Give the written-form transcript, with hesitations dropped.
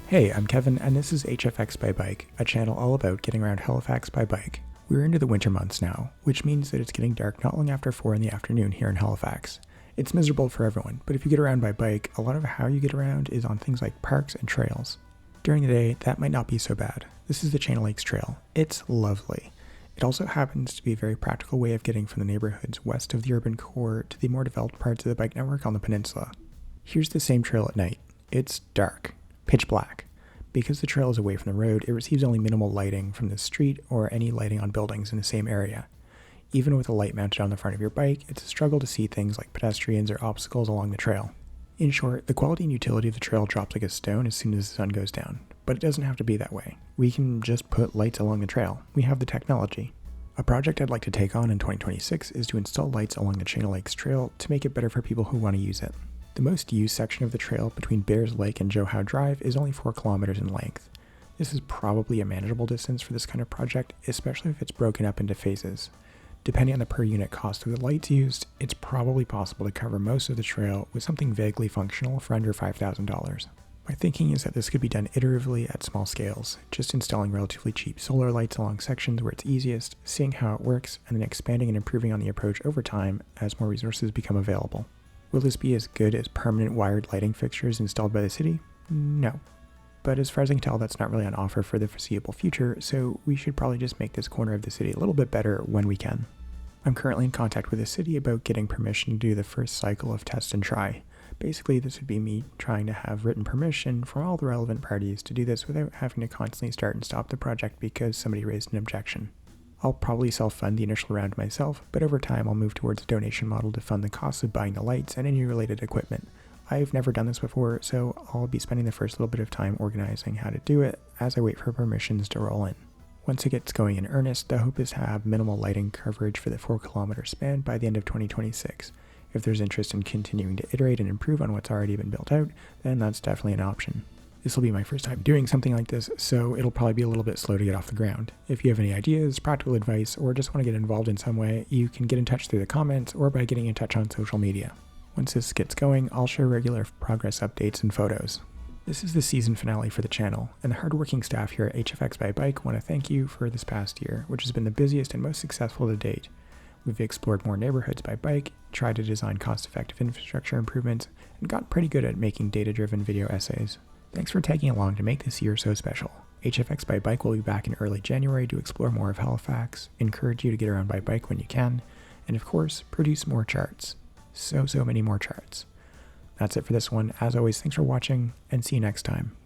Hey, I'm Kevin, and this is HFX By Bike, a channel all about getting around Halifax by bike. We're into the winter months now, which means that it's getting dark not long after 4 in the afternoon here in Halifax. It's miserable for everyone, but if you get around by bike, a lot of how you get around is on things like parks and trails. During the day, that might not be so bad. This is the Chain Lakes Trail. It's lovely. It also happens to be a very practical way of getting from the neighborhoods west of the urban core to the more developed parts of the bike network on the peninsula. Here's the same trail at night. It's dark. Pitch black. Because the trail is away from the road, it receives only minimal lighting from the street or any lighting on buildings in the same area. Even with a light mounted on the front of your bike, it's a struggle to see things like pedestrians or obstacles along the trail. In short, the quality and utility of the trail drops like a stone as soon as the sun goes down. But it doesn't have to be that way. We can just put lights along the trail. We have the technology. A project I'd like to take on in 2026 is to install lights along the Chain Lakes Trail to make it better for people who want to use it. The most used section of the trail between Bears Lake and Joe Howe Drive is only 4 kilometers in length. This is probably a manageable distance for this kind of project, especially if it's broken up into phases. Depending on the per unit cost of the lights used, it's probably possible to cover most of the trail with something vaguely functional for under $5,000. My thinking is that this could be done iteratively at small scales, just installing relatively cheap solar lights along sections where it's easiest, seeing how it works, and then expanding and improving on the approach over time as more resources become available. Will this be as good as permanent wired lighting fixtures installed by the city? No. But as far as I can tell, that's not really on offer for the foreseeable future, so we should probably just make this corner of the city a little bit better when we can. I'm currently in contact with the city about getting permission to do the first cycle of test and try. Basically, this would be me trying to have written permission from all the relevant parties to do this without having to constantly start and stop the project because somebody raised an objection. I'll probably self-fund the initial round myself, but over time I'll move towards a donation model to fund the costs of buying the lights and any related equipment. I've never done this before, so I'll be spending the first little bit of time organizing how to do it as I wait for permissions to roll in. Once it gets going in earnest, the hope is to have minimal lighting coverage for the 4-kilometer span by the end of 2026. If there's interest in continuing to iterate and improve on what's already been built out, then that's definitely an option. This will be my first time doing something like this, so it'll probably be a little bit slow to get off the ground. If you have any ideas, practical advice, or just want to get involved in some way, you can get in touch through the comments or by getting in touch on social media. Once this gets going, I'll share regular progress updates and photos. This is the season finale for the channel, and the hardworking staff here at HFX By Bike want to thank you for this past year, which has been the busiest and most successful to date. We've explored more neighborhoods by bike, tried to design cost-effective infrastructure improvements, and got pretty good at making data-driven video essays. Thanks for tagging along to make this year so special. HFX By Bike will be back in early January to explore more of Halifax, encourage you to get around by bike when you can, and of course, produce more charts. So many more charts. That's it for this one. As always, thanks for watching, and see you next time.